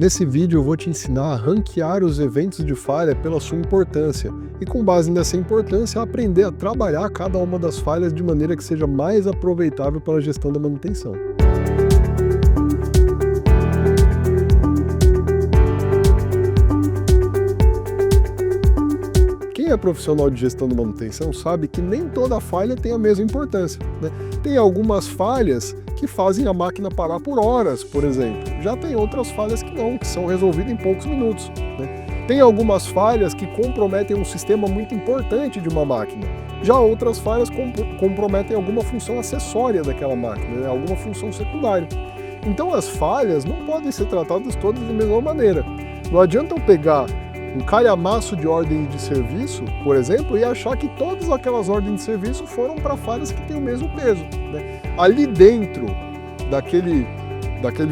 Nesse vídeo eu vou te ensinar a ranquear os eventos de falha pela sua importância e, com base nessa importância, aprender a trabalhar cada uma das falhas de maneira que seja mais aproveitável para a gestão da manutenção. Quem é profissional de gestão de manutenção sabe que nem toda falha tem a mesma importância, né? Tem algumas falhas que fazem a máquina parar por horas, por exemplo. Já tem outras falhas que não, que são resolvidas em poucos minutos, né? Tem algumas falhas que comprometem um sistema muito importante de uma máquina. Já outras falhas comprometem alguma função acessória daquela máquina, né? Alguma função secundária. Então as falhas não podem ser tratadas todas da mesma maneira. Não adianta eu pegar um calhamaço de ordens de serviço, por exemplo, e achar que todas aquelas ordens de serviço foram para falhas que têm o mesmo peso, né? Ali dentro daquele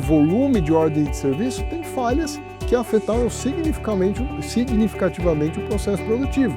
volume de ordens de serviço tem falhas que afetaram significativamente o processo produtivo.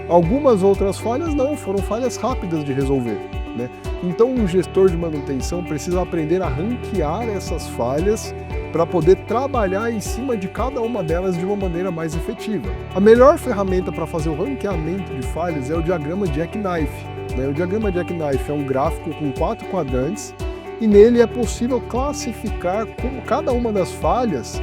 Algumas outras falhas não, foram falhas rápidas de resolver, né? Então um gestor de manutenção precisa aprender a ranquear essas falhas para poder trabalhar em cima de cada uma delas de uma maneira mais efetiva. A melhor ferramenta para fazer o ranqueamento de falhas é o diagrama Jackknife, né? O diagrama Jackknife é um gráfico com 4 quadrantes e nele é possível classificar como cada uma das falhas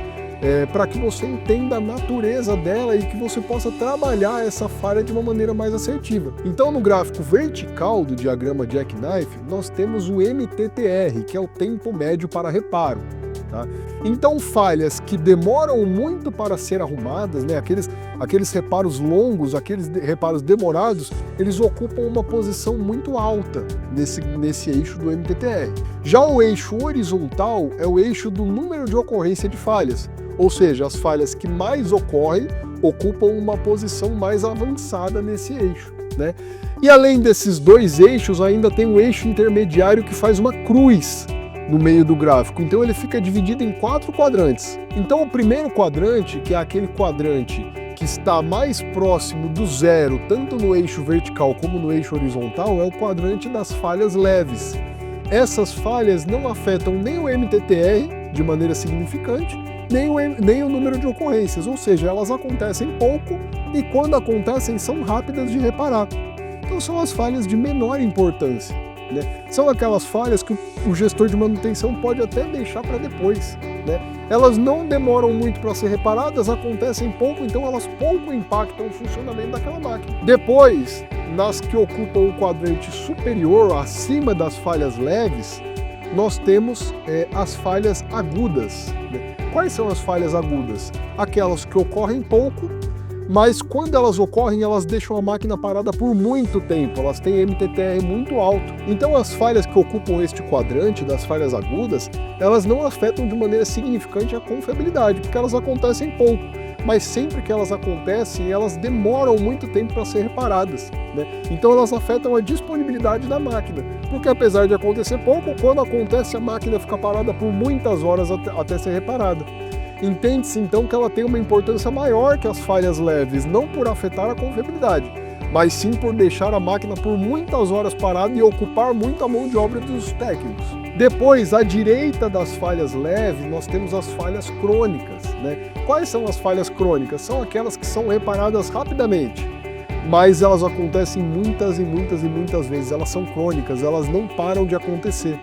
para que você entenda a natureza dela e que você possa trabalhar essa falha de uma maneira mais assertiva. Então, no gráfico vertical do diagrama Jackknife, nós temos o MTTR, que é o tempo médio para reparo. Tá? Então falhas que demoram muito para ser arrumadas, né, aqueles reparos longos, aqueles reparos demorados, eles ocupam uma posição muito alta nesse eixo do MTTR. Já o eixo horizontal é o eixo do número de ocorrência de falhas, ou seja, as falhas que mais ocorrem ocupam uma posição mais avançada nesse eixo, né? E além desses dois eixos, ainda tem um eixo intermediário que faz uma cruz no meio do gráfico, então ele fica dividido em 4 quadrantes. Então o primeiro quadrante, que é aquele quadrante que está mais próximo do zero, tanto no eixo vertical como no eixo horizontal, é o quadrante das falhas leves. Essas falhas não afetam nem o MTTR de maneira significante, nem o número de ocorrências, ou seja, elas acontecem pouco e quando acontecem são rápidas de reparar. Então são as falhas de menor importância, né? São aquelas falhas que o gestor de manutenção pode até deixar para depois, né? Elas não demoram muito para ser reparadas, acontecem pouco, então elas pouco impactam o funcionamento daquela máquina. Depois, nas que ocupam o quadrante superior, acima das falhas leves, nós temos as falhas agudas, né? Quais são as falhas agudas? Aquelas que ocorrem pouco, mas quando elas ocorrem, elas deixam a máquina parada por muito tempo, elas têm MTTR muito alto. Então as falhas que ocupam este quadrante das falhas agudas, elas não afetam de maneira significante a confiabilidade, porque elas acontecem pouco, mas sempre que elas acontecem, elas demoram muito tempo para ser reparadas, né? Então elas afetam a disponibilidade da máquina, porque apesar de acontecer pouco, quando acontece a máquina fica parada por muitas horas até ser reparada. Entende-se então que ela tem uma importância maior que as falhas leves, não por afetar a confiabilidade, mas sim por deixar a máquina por muitas horas parada e ocupar muito a mão de obra dos técnicos. Depois, à direita das falhas leves, nós temos as falhas crônicas, né? Quais são as falhas crônicas? São aquelas que são reparadas rapidamente, mas elas acontecem muitas vezes, elas são crônicas, elas não param de acontecer.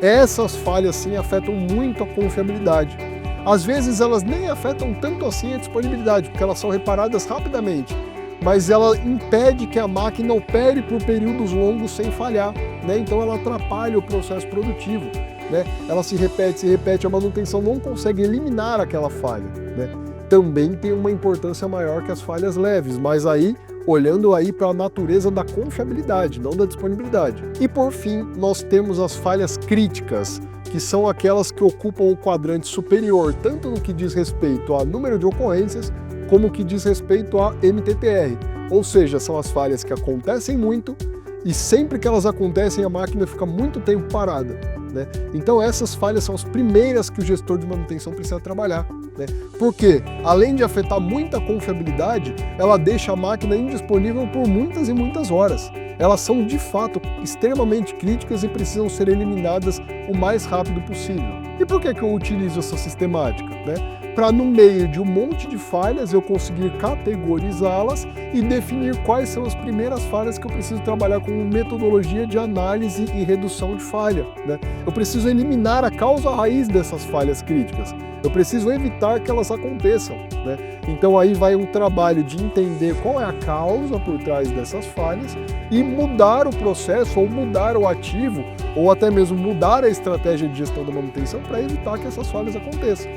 Essas falhas sim afetam muito a confiabilidade. Às vezes elas nem afetam tanto assim a disponibilidade, porque elas são reparadas rapidamente, mas ela impede que a máquina opere por períodos longos sem falhar, né? Então ela atrapalha o processo produtivo, né? Ela se repete, a manutenção não consegue eliminar aquela falha, né? Também tem uma importância maior que as falhas leves, mas aí olhando aí para a natureza da confiabilidade, não da disponibilidade. E por fim, nós temos as falhas críticas, que são aquelas que ocupam o quadrante superior, tanto no que diz respeito a número de ocorrências, como no que diz respeito a MTTR. Ou seja, são as falhas que acontecem muito e sempre que elas acontecem a máquina fica muito tempo parada, né? Então essas falhas são as primeiras que o gestor de manutenção precisa trabalhar, né? Porque, além de afetar muita confiabilidade, ela deixa a máquina indisponível por muitas e muitas horas. Elas são, de fato, extremamente críticas e precisam ser eliminadas o mais rápido possível. E por que eu utilizo essa sistemática, né? para no meio de um monte de falhas eu conseguir categorizá-las e definir quais são as primeiras falhas que eu preciso trabalhar como metodologia de análise e redução de falha, né? Eu preciso eliminar a causa raiz dessas falhas críticas. Eu preciso evitar que elas aconteçam, né? Então aí vai um trabalho de entender qual é a causa por trás dessas falhas e mudar o processo ou mudar o ativo ou até mesmo mudar a estratégia de gestão da manutenção para evitar que essas falhas aconteçam.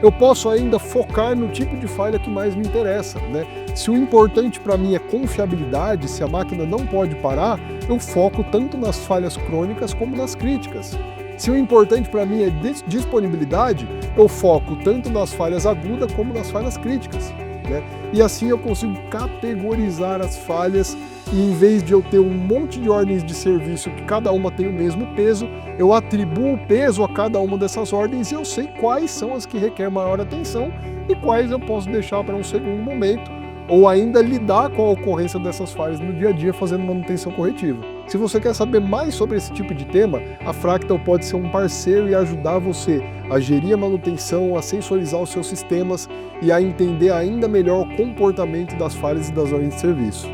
Eu posso ainda focar no tipo de falha que mais me interessa, né? Se o importante para mim é confiabilidade, se a máquina não pode parar, eu foco tanto nas falhas crônicas como nas críticas. Se o importante para mim é disponibilidade, eu foco tanto nas falhas agudas como nas falhas críticas, né? E assim eu consigo categorizar as falhas e em vez de eu ter um monte de ordens de serviço que cada uma tem o mesmo peso, eu atribuo o peso a cada uma dessas ordens e eu sei quais são as que requerem maior atenção e quais eu posso deixar para um segundo momento ou ainda lidar com a ocorrência dessas falhas no dia a dia fazendo manutenção corretiva. Se você quer saber mais sobre esse tipo de tema, a Fractal pode ser um parceiro e ajudar você a gerir a manutenção, a sensorizar os seus sistemas e a entender ainda melhor o comportamento das falhas e das ordens de serviço.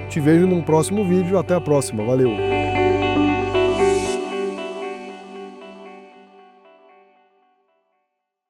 Te vejo num próximo vídeo, até a próxima, valeu!